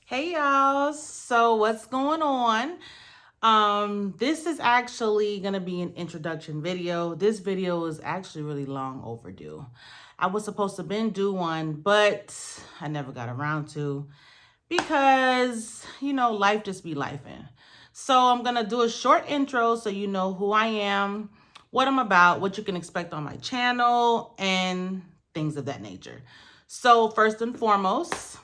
Hey y'all, so what's going on? This is actually gonna be an introduction video. This video is actually really long overdue. I was supposed to been do one, but I never got around to because life just be lifing. So I'm gonna do a short intro so you know who I am, what I'm about, what you can expect on my channel, and things of that nature. So first and foremost,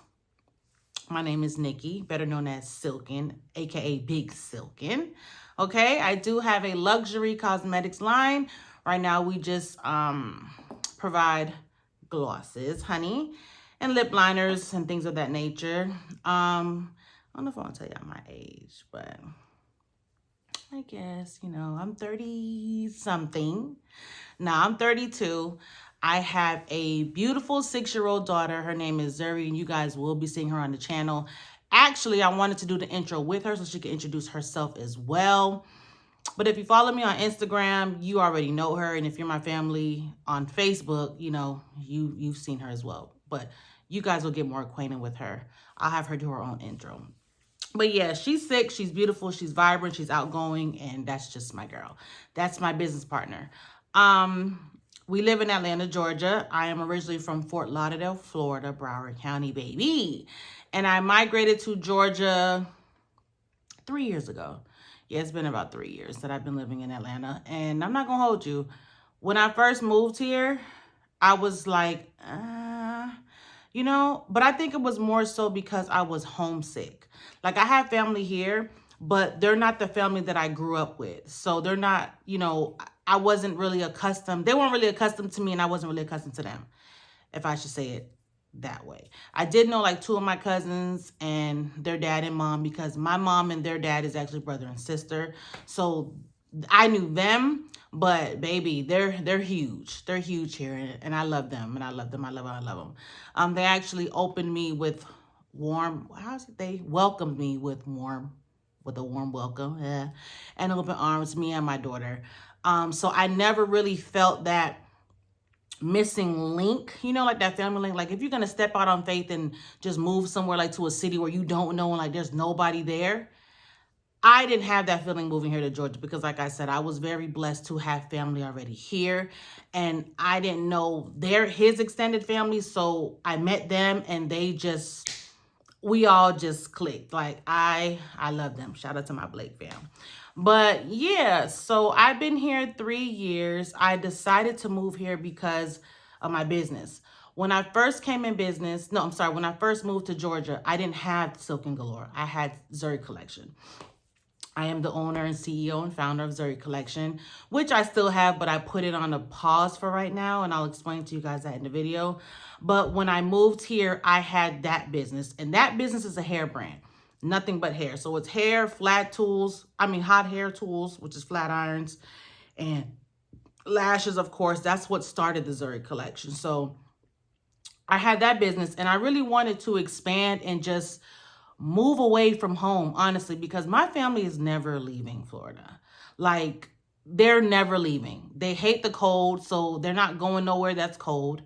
my name is Nikki, better known as Silken, aka Big Silken. Okay, I do have a luxury cosmetics line. Right now, we just provide glosses, honey, and lip liners and things of that nature. I don't know if I want to tell y'all my age, but I guess, I'm 30 something. Now I'm 32. I have a beautiful 6-year-old daughter. Her name is Zuri, and you guys will be seeing her on the channel. Actually, I wanted to do the intro with her so she can introduce herself as well. But if you follow me on Instagram, you already know her. And if you're my family on Facebook, you've seen her as well. But you guys will get more acquainted with her. I'll have her do her own intro. But yeah, she's 6, she's beautiful, she's vibrant, she's outgoing, and that's just my girl. That's my business partner. We live in Atlanta, Georgia. I am originally from Fort Lauderdale, Florida, Broward County, baby. And I migrated to Georgia 3 years ago. Yeah, it's been about 3 years that I've been living in Atlanta. And I'm not going to hold you. When I first moved here, I was like, but I think it was more so because I was homesick. Like, I have family here, but they're not the family that I grew up with. So they're not, I wasn't really accustomed. They weren't really accustomed to me, and I wasn't really accustomed to them, if I should say it that way. I did know like 2 of my cousins and their dad and mom, because my mom and their dad is actually brother and sister. So I knew them, but baby, they're huge. They're huge here, and I love them, and I love them. I love them. They actually opened me with warm. How's it? They welcomed me with a warm welcome, and open arms. Me and my daughter. So I never really felt that missing link, like that family link. Like, if you're gonna step out on faith and just move somewhere like to a city where you don't know and like there's nobody there, I didn't have that feeling moving here to Georgia, because like I said, I was very blessed to have family already here, and I didn't know his extended family. So I met them, and we all just clicked. Like, I love them. Shout out to my Blake fam. But yeah, so I've been here 3 years. I decided to move here because of my business. When I first came in business, no, I'm sorry, when I first moved to Georgia, I didn't have Silken Galore. I had Zuri Collection. I am the owner and CEO and founder of Zuri Collection, which I still have, but I put it on a pause for right now, and I'll explain to you guys that in the video. But when I moved here, I had that business, and that business is a hair brand. Nothing but hair. So it's hair, hot hair tools, which is flat irons, and lashes, of course. That's what started the Zuri Collection. So I had that business, and I really wanted to expand and just move away from home, honestly, because my family is never leaving Florida. Like, they're never leaving. They hate the cold, so they're not going nowhere that's cold.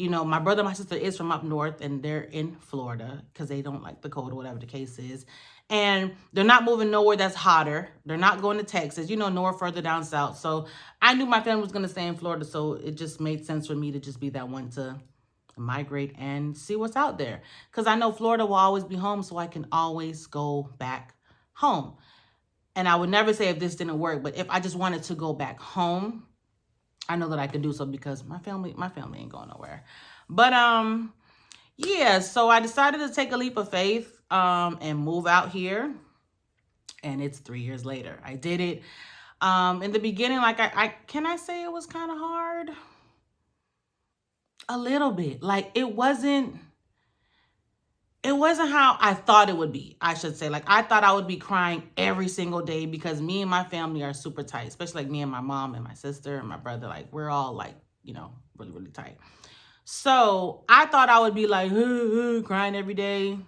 My brother and my sister is from up north, and they're in Florida because they don't like the cold, or whatever the case is. And they're not moving nowhere that's hotter. They're not going to Texas, nowhere further down south. So I knew my family was going to stay in Florida, so it just made sense for me to just be that one to migrate and see what's out there. Because I know Florida will always be home, so I can always go back home. And I would never say if this didn't work, but if I just wanted to go back home, I know that I could do so, because my family ain't going nowhere. But yeah, so I decided to take a leap of faith and move out here. And it's 3 years later. I did it. In the beginning, like, can I say it was kind of hard? A little bit. Like, it wasn't how I thought it would be, I should say. Like, I thought I would be crying every single day, because me and my family are super tight, especially like me and my mom and my sister and my brother. Like, we're all like, really, really tight. So I thought I would be like, crying every day.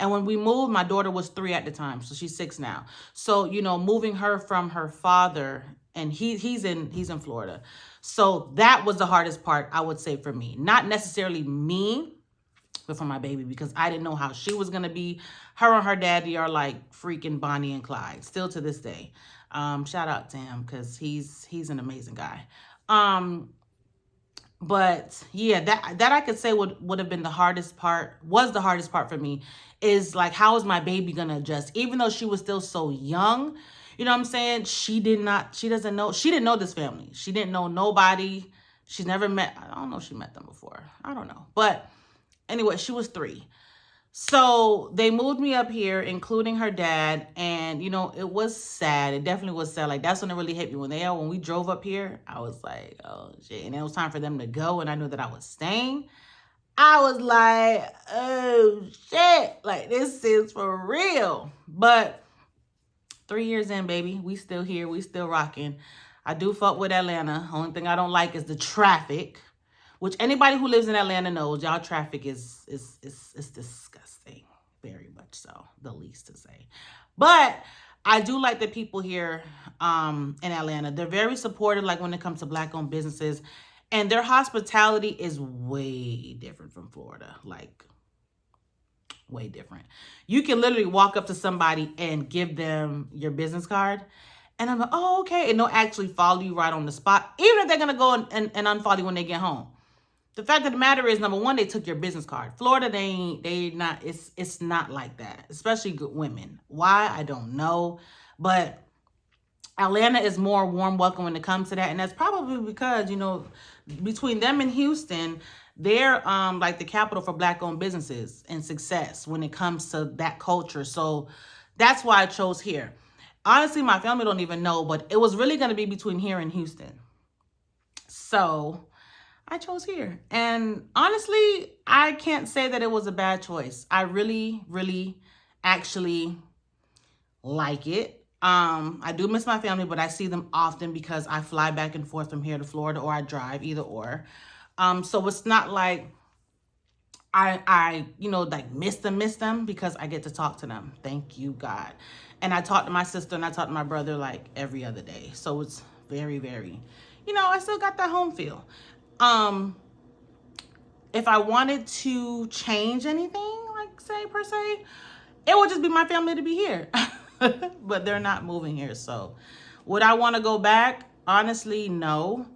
And when we moved, my daughter was 3 at the time, so she's 6 now. So, moving her from her father, and he's in Florida. So that was the hardest part, I would say, for me. Not necessarily me but for my baby, because I didn't know how she was going to be. Her and her daddy are like freaking Bonnie and Clyde, still to this day. Shout out to him, because he's an amazing guy. But yeah, that I could say would have been the hardest part, was the hardest part for me, is like, how is my baby gonna adjust? Even though she was still so young, you know what I'm saying? She didn't know this family. She didn't know nobody. She's never met, I don't know if she met them before. I don't know. But anyway, she was 3. So they moved me up here, including her dad. And, you know, it was sad. It definitely was sad. Like, that's when it really hit me. When we drove up here, I was like, oh, shit. And it was time for them to go. And I knew that I was staying. I was like, oh, shit. Like, this is for real. But 3 years in, baby, we still here. We still rocking. I do fuck with Atlanta. Only thing I don't like is the traffic. Which anybody who lives in Atlanta knows, y'all traffic is disgusting. Very much so, the least to say. But I do like the people here in Atlanta. They're very supportive, like when it comes to Black-owned businesses. And their hospitality is way different from Florida. Like, way different. You can literally walk up to somebody and give them your business card. And I'm like, oh, okay. And they'll actually follow you right on the spot, even if they're going to go and unfollow you when they get home. The fact of the matter is, number one, they took your business card. Florida, it's not like that, especially good women. Why? I don't know. But Atlanta is more warm welcome when it comes to that. And that's probably because, you know, between them and Houston, they're like the capital for Black-owned businesses and success when it comes to that culture. So that's why I chose here. Honestly, my family don't even know, but it was really going to be between here and Houston. So I chose here. And honestly, I can't say that it was a bad choice. I really, really actually like it. I do miss my family, but I see them often because I fly back and forth from here to Florida, or I drive, either or. So it's not like I you know, like miss them, because I get to talk to them. Thank you, God. And I talk to my sister and I talk to my brother like every other day. So it's very, very, you know, I still got that home feel. If I wanted to change anything, like say per se, it would just be my family to be here. But they're not moving here. So would I want to go back? Honestly, no.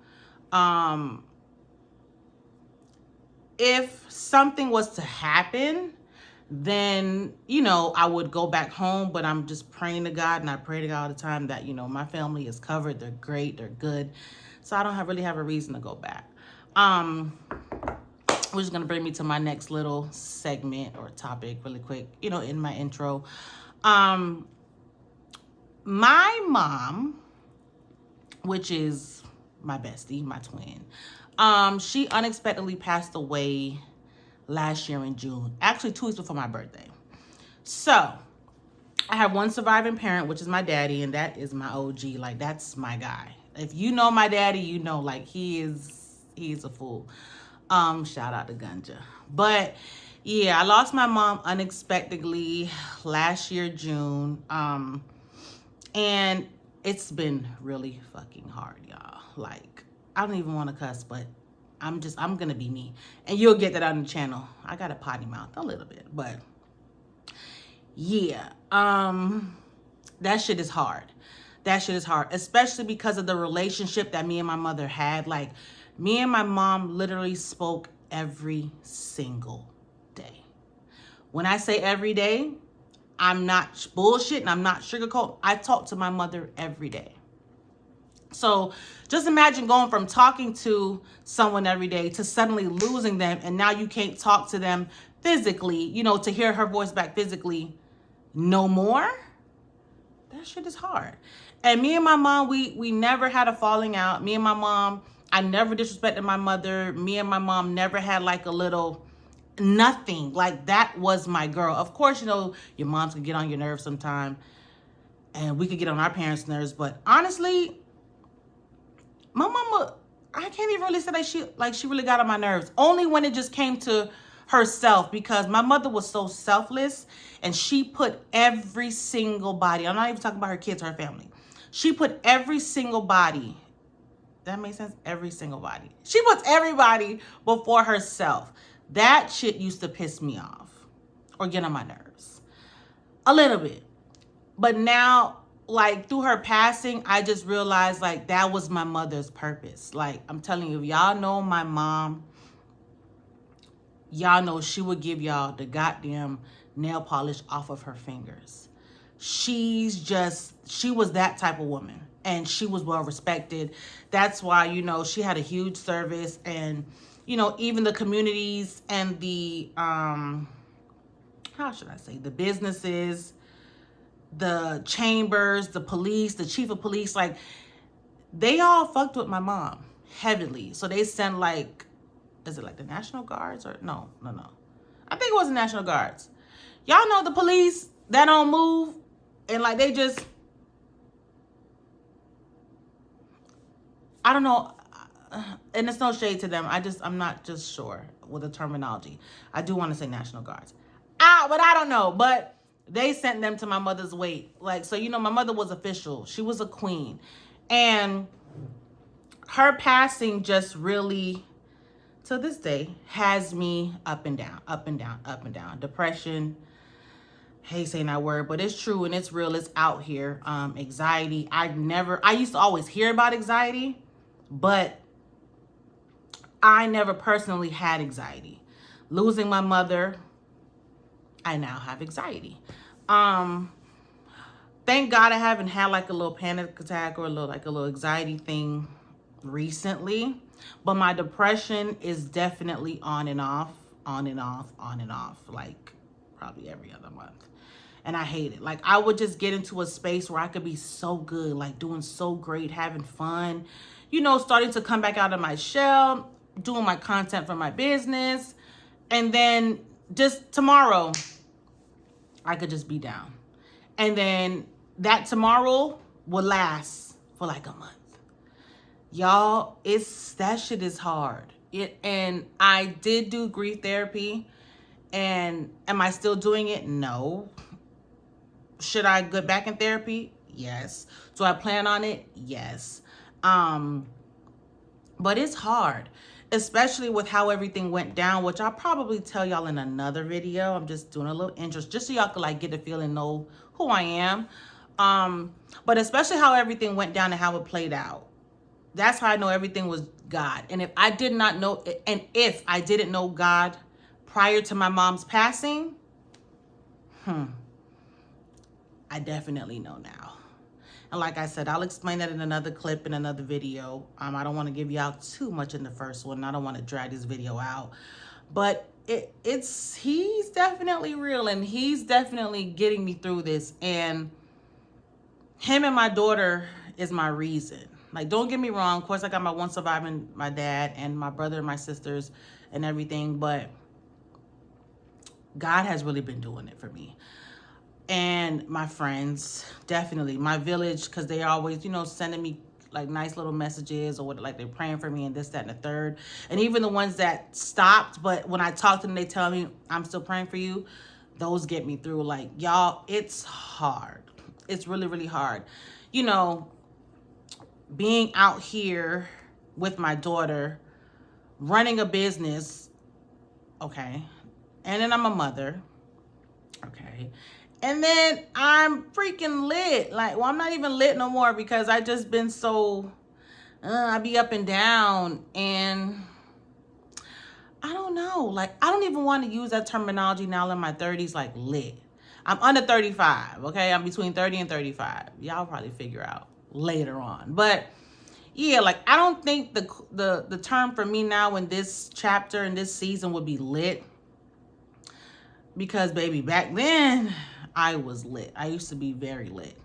If something was to happen, then, you know, I would go back home. But I'm just praying to God, and I pray to God all the time that, you know, my family is covered. They're great. They're good. So I don't really have a reason to go back. Which is going to bring me to my next little segment or topic really quick, you know, in my intro. My mom, which is my bestie, my twin, she unexpectedly passed away last year in June, actually 2 weeks before my birthday. So I have one surviving parent, which is my daddy, and that is my OG. Like, that's my guy. If you know my daddy, you know, like, he's a fool. Shout out to Gunja. But yeah, I lost my mom unexpectedly last year, June. And it's been really fucking hard, y'all. Like, I don't even want to cuss, but I'm gonna be me. And you'll get that on the channel. I got a potty mouth a little bit, but yeah, that shit is hard. That shit is hard, especially because of the relationship that me and my mother had. Like, me and my mom literally spoke every single day. When I say every day, I'm not bullshitting. I'm not sugarcoating. I talk to my mother every day. So just imagine going from talking to someone every day to suddenly losing them, and now you can't talk to them physically, you know, to hear her voice back physically no more. That shit is hard. And me and my mom, we never had a falling out. Me and my mom, I never disrespected my mother. Me and my mom never had like a little nothing. Like, that was my girl. Of course, you know, your moms can get on your nerves sometime, and we could get on our parents' nerves. But honestly, my mama, I can't even really say that she really got on my nerves. Only when it just came to herself, because my mother was so selfless, and she put every single body, I'm not even talking about her kids or her family. She put every single body, that makes sense? Every single body. She puts everybody before herself. That shit used to piss me off or get on my nerves a little bit. But now, like, through her passing, I just realized, like, that was my mother's purpose. Like, I'm telling you, if y'all know my mom, y'all know she would give y'all the goddamn nail polish off of her fingers. She was that type of woman. And she was well respected. That's why, you know, she had a huge service. And, you know, even the communities and the, how should I say, the businesses, the chambers, the police, the chief of police, like, they all fucked with my mom heavily. So they sent, like, is it like the National Guards or no. I think it was the National Guards. Y'all know the police that don't move and like they just, I don't know. And it's no shade to them. I'm not just sure with the terminology. I do want to say National Guards. But I don't know. But they sent them to my mother's wake. Like, so, you know, my mother was official. She was a queen. And her passing just really, to this day, has me up and down, up and down, up and down. Depression. Hate saying that word, but it's true and it's real. It's out here. Anxiety. I used to always hear about anxiety, but I never personally had anxiety. Losing my mother, I now have anxiety. Thank God I haven't had like a little panic attack or a little anxiety thing recently, but my depression is definitely on and off, like probably every other month. And I hate it. Like, I would just get into a space where I could be so good, like doing so great, having fun, you know, starting to come back out of my shell, doing my content for my business. And then just tomorrow, I could just be down. And then that tomorrow will last for like a month. Y'all, that shit is hard. And I did do grief therapy. And am I still doing it? No. Should I go back in therapy? Yes. Do I plan on it? Yes. But it's hard, especially with how everything went down, which I'll probably tell y'all in another video. I'm just doing a little intro just so y'all can like get a feel and know who I am. But especially how everything went down and how it played out. That's how I know everything was God. And if I didn't know God prior to my mom's passing, I definitely know now. And like I said, I'll explain that in another clip, in another video. I don't want to give y'all too much in the first one. I don't want to drag this video out. But he's definitely real, and he's definitely getting me through this. And him and my daughter is my reason. Like, don't get me wrong. Of course, I got my one surviving, my dad, and my brother and my sisters and everything. But God has really been doing it for me. And my friends, definitely. My village, because they always, you know, sending me like nice little messages or what, like they're praying for me and this, that, and the third. And even the ones that stopped, but when I talk to them, they tell me I'm still praying for you. Those get me through. Like, y'all, it's hard. It's really, really hard. You know, being out here with my daughter, running a business, okay. And then I'm a mother, okay. And then I'm freaking lit. Like, well, I'm not even lit no more because I just been so, I be up and down. And I don't know. Like, I don't even want to use that terminology now in my 30s, like lit. I'm under 35, okay? I'm between 30 and 35. Y'all probably figure out later on. But yeah, like, I don't think the term for me now in this chapter, in this season, would be lit. Because, baby, back then, I was lit. I used to be very lit.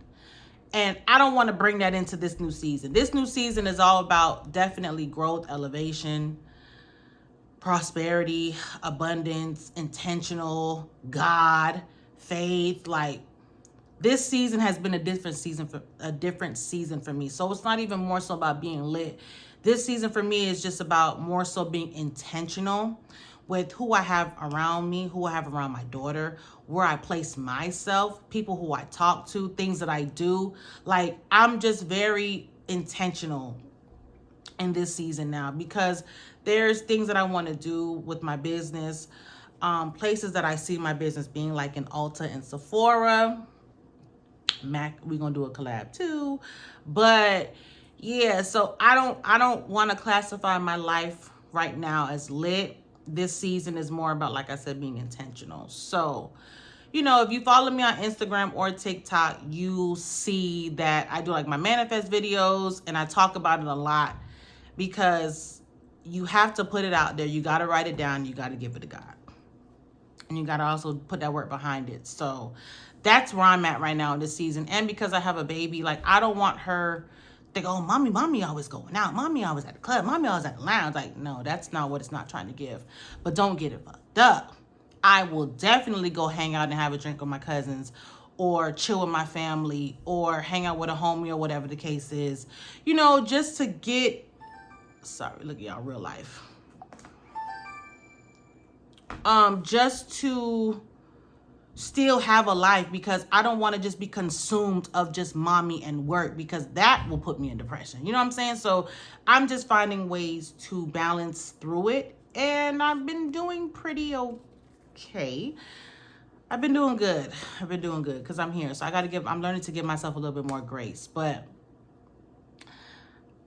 And I don't want to bring that into this new season. This new season is all about definitely growth, elevation, prosperity, abundance, intentional, God, faith. Like, this season has been a different season for me. So it's not even more so about being lit. This season for me is just about more so being intentional with who I have around me, who I have around my daughter, where I place myself, people who I talk to, things that I do. Like, I'm just very intentional in this season now, because there's things that I want to do with my business, places that I see my business being, like in Ulta and Sephora. Mac, we're gonna do a collab too. But yeah, so I don't want to classify my life right now as lit. This season is more about, like I said, being intentional. So, you know, if you follow me on Instagram or TikTok, you see that I do like my manifest videos, and I talk about it a lot, because you have to put it out there. You got to write it down. You got to give it to God. And you got to also put that work behind it. So that's where I'm at right now in this season. And because I have a baby, like, I don't want her to think, oh, mommy always going out. Mommy always at the club. Mommy always at the lounge. Like, no, that's not what it's not trying to give. But don't get it fucked up. I will definitely go hang out and have a drink with my cousins, or chill with my family, or hang out with a homie, or whatever the case is. You know, just to get, sorry, look at y'all, real life. Just to still have a life, because I don't want to just be consumed of just mommy and work, because that will put me in depression. You know what I'm saying? So I'm just finding ways to balance through it, and I've been doing pretty okay. I've been doing good. I've been doing good because I'm here. So I'm learning to give myself a little bit more grace. But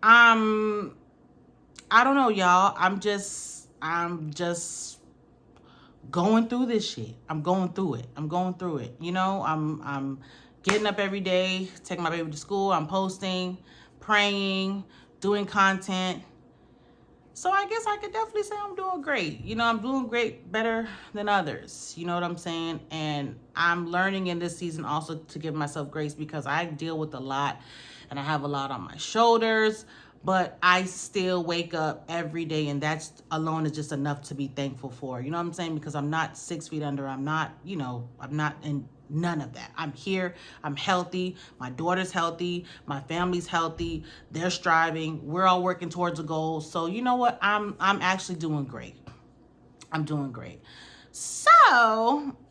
I don't know, y'all. I'm just going through this shit. I'm going through it. You know, I'm getting up every day, taking my baby to school. I'm posting, praying, doing content. So I guess I could definitely say I'm doing great. You know, I'm doing great, better than others. You know what I'm saying? And I'm learning in this season also to give myself grace, because I deal with a lot and I have a lot on my shoulders. But I still wake up every day, and that's alone is just enough to be thankful for. You know what I'm saying? Because I'm not 6 feet under. I'm not, you know, I'm not in none of that. I'm here. I'm healthy. My daughter's healthy. My family's healthy. They're striving. We're all working towards a goal. So you know what? I'm actually doing great. I'm doing great. So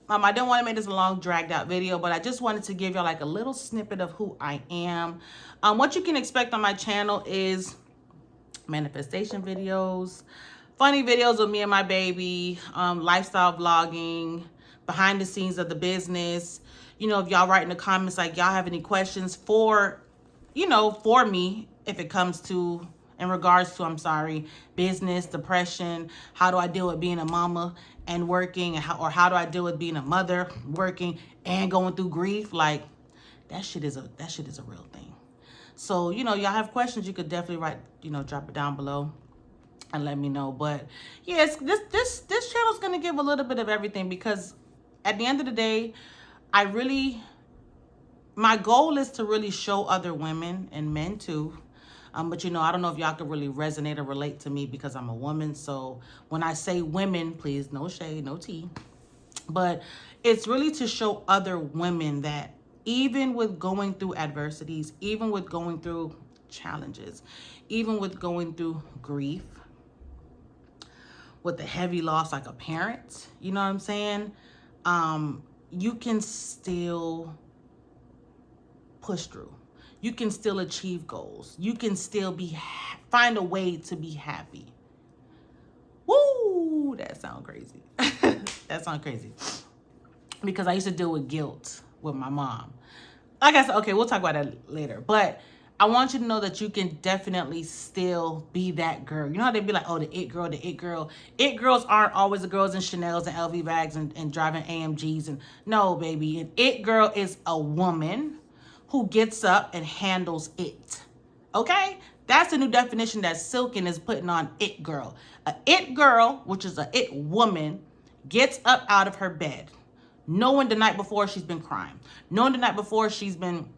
I don't want to make this a long, dragged out video, but I just wanted to give y'all like a little snippet of who I am. What you can expect on my channel is manifestation videos, funny videos with me and my baby, lifestyle vlogging, behind the scenes of the business. You know, if y'all write in the comments, like, y'all have any questions for, you know, for me, if it comes to, in regards to, business, depression, how do I deal with being a mama and working, and how do I deal with being a mother, working, and going through grief? Like, that shit is a real thing. So, you know, y'all have questions, you could definitely write, you know, drop it down below and let me know. But yes, this channel is going to give a little bit of everything, because at the end of the day, my goal is to really show other women, and men too. But you know, I don't know if y'all could really resonate or relate to me, because I'm a woman. So when I say women, please, no shade, no tea. But it's really to show other women that even with going through adversities, even with going through challenges, even with going through grief, with a heavy loss like a parent, you know what I'm saying? You can still push through. You can still achieve goals. You can still find a way to be happy. Woo! That sounds crazy. That sounds crazy. Because I used to deal with guilt with my mom. Like I said, okay, we'll talk about that later. But I want you to know that you can definitely still be that girl. You know how they be like, oh, the it girl, the it girl. It girls aren't always the girls in Chanel's and LV bags and driving AMGs. And no, baby. An it girl is a woman who gets up and handles it. Okay? That's the new definition that Silken is putting on it girl. A it girl, which is a it woman, gets up out of her bed, knowing the night before she's been crying, knowing the night before she's been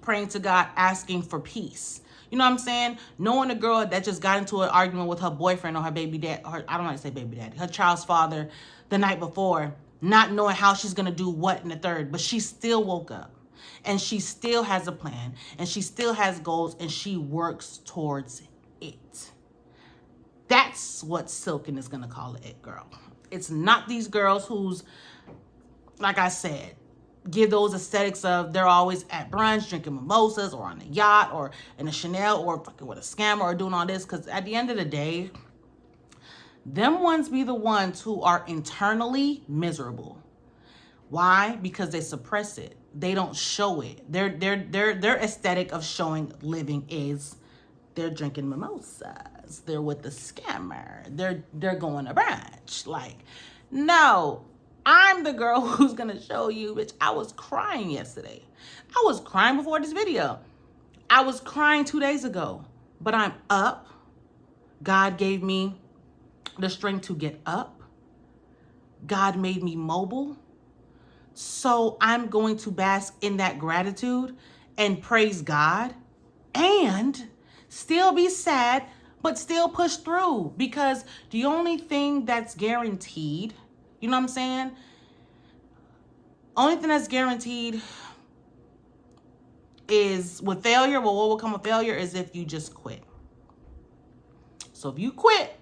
praying to God, asking for peace. You know what I'm saying? Knowing a girl that just got into an argument with her boyfriend or her baby dad, I don't like to say baby daddy, her child's father the night before, not knowing how she's going to do what in the third, but she still woke up. And she still has a plan, and she still has goals, and she works towards it. That's what Silken is going to call it girl. It's not these girls who's, like I said, give those aesthetics of they're always at brunch drinking mimosas or on a yacht or in a Chanel or fucking with a scammer or doing all this. Because at the end of the day, them ones be the ones who are internally miserable. Why? Because they suppress it. They don't show it. Their aesthetic of showing living is they're drinking mimosas. They're with the scammer. They're going to brunch. Like, no, I'm the girl who's gonna show you, bitch. I was crying yesterday. I was crying before this video. I was crying 2 days ago, but I'm up. God gave me the strength to get up. God made me mobile. So I'm going to bask in that gratitude and praise God and still be sad, but still push through, because the only thing that's guaranteed, you know what I'm saying? Only thing that's guaranteed is with failure, well, what will come with failure is if you just quit. So if you quit,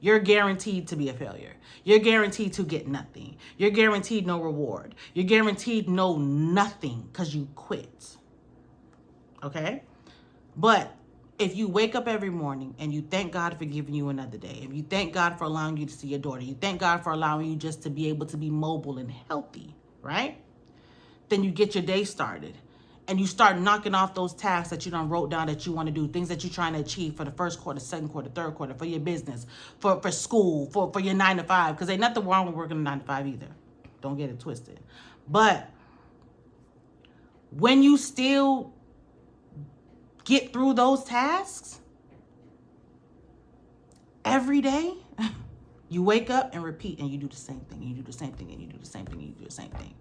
you're guaranteed to be a failure. You're guaranteed to get nothing. You're guaranteed no reward. You're guaranteed no nothing because you quit. Okay? But if you wake up every morning and you thank God for giving you another day, if you thank God for allowing you to see your daughter, you thank God for allowing you just to be able to be mobile and healthy, right? Then you get your day started. And you start knocking off those tasks that you done wrote down that you want to do, things that you're trying to achieve for the first quarter, second quarter, third quarter, for your business, for school, for your 9 to 5. Because ain't nothing wrong with working a 9 to 5 either. Don't get it twisted. But when you still get through those tasks every day, you wake up and repeat, and you do the same thing, and you do the same thing, and you do the same thing, and you do the same thing.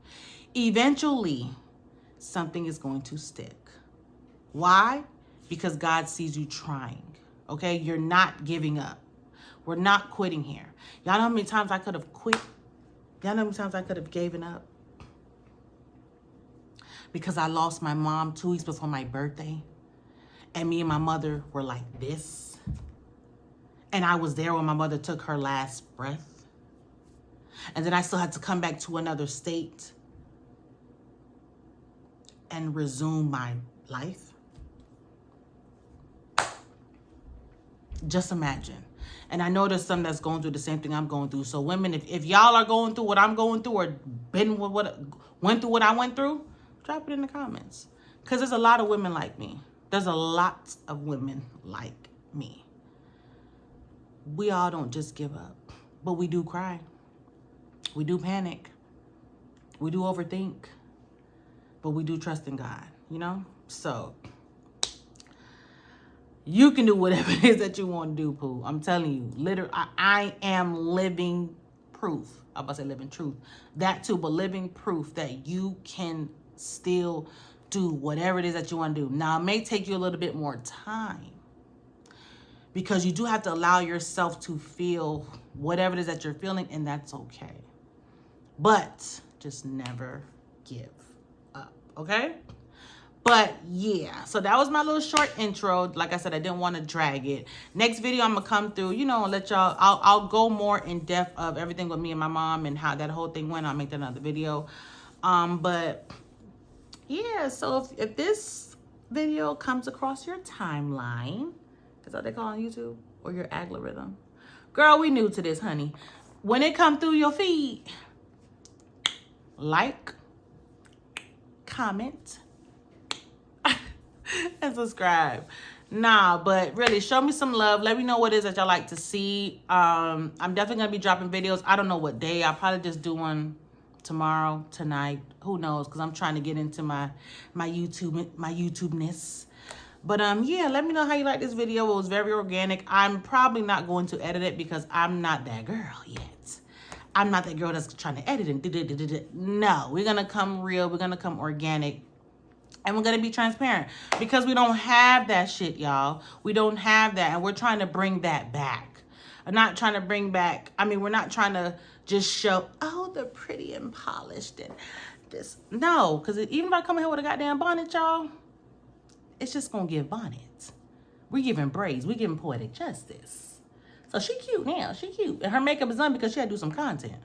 Eventually, something is going to stick. Why? Because God sees you trying. Okay? You're not giving up. We're not quitting here. Y'all know how many times I could have quit? Y'all know how many times I could have given up? Because I lost my mom 2 weeks before my birthday. And me and my mother were like this. And I was there when my mother took her last breath. And then I still had to come back to another state and resume my life. Just imagine. And I know there's some that's going through the same thing I'm going through. So women, if y'all are going through what I'm going through or went through what I went through, drop it in the comments. Because there's a lot of women like me. There's a lot of women like me. We all don't just give up, but we do cry. We do panic. We do overthink. But we do trust in God, you know? So you can do whatever it is that you want to do, Pooh. I'm telling you, literally, I am living proof. I'm about to say living truth. That too, but living proof that you can still do whatever it is that you want to do. Now, it may take you a little bit more time because you do have to allow yourself to feel whatever it is that you're feeling, and that's okay. But just never give up, okay? But yeah, so that was my little short intro. Like I said, I didn't want to drag it. Next video, I'm gonna come through, you know, and let y'all, I'll go more in depth of everything with me and my mom and how that whole thing went. I'll make that another video. But yeah, so if this video comes across your timeline, is that what they call on YouTube, or your algorithm? Girl, we new to this, honey. When it come through your feed, like, comment, and subscribe. Nah, but really, show me some love. Let me know what it is that y'all like to see. I'm definitely gonna be dropping videos. I don't know what day. I'll probably just do one tomorrow, tonight. Who knows? Because I'm trying to get into my YouTube-ness. But yeah, let me know how you like this video. It was very organic. I'm probably not going to edit it because I'm not that girl yet. I'm not that girl that's trying to edit and no, we're gonna come real. We're gonna come organic. And we're going to be transparent because we don't have that shit, y'all. We don't have that. And we're trying to bring that back. I'm not trying to bring back. I mean, we're not trying to just show, oh, they're pretty and polished and this. No, because even if I come here with a goddamn bonnet, y'all, it's just going to give bonnets. We're giving braids. We're giving poetic justice. So she cute now. She cute. And her makeup is done because she had to do some content.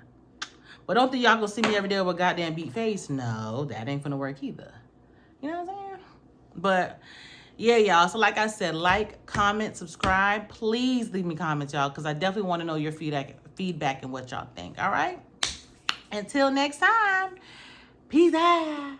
But don't think y'all gonna see me every day with a goddamn beat face. No, that ain't gonna work either. You know what I'm saying? But yeah, y'all. So like I said, like, comment, subscribe. Please leave me comments, y'all, because I definitely want to know your feedback and what y'all think. All right? Until next time, peace out.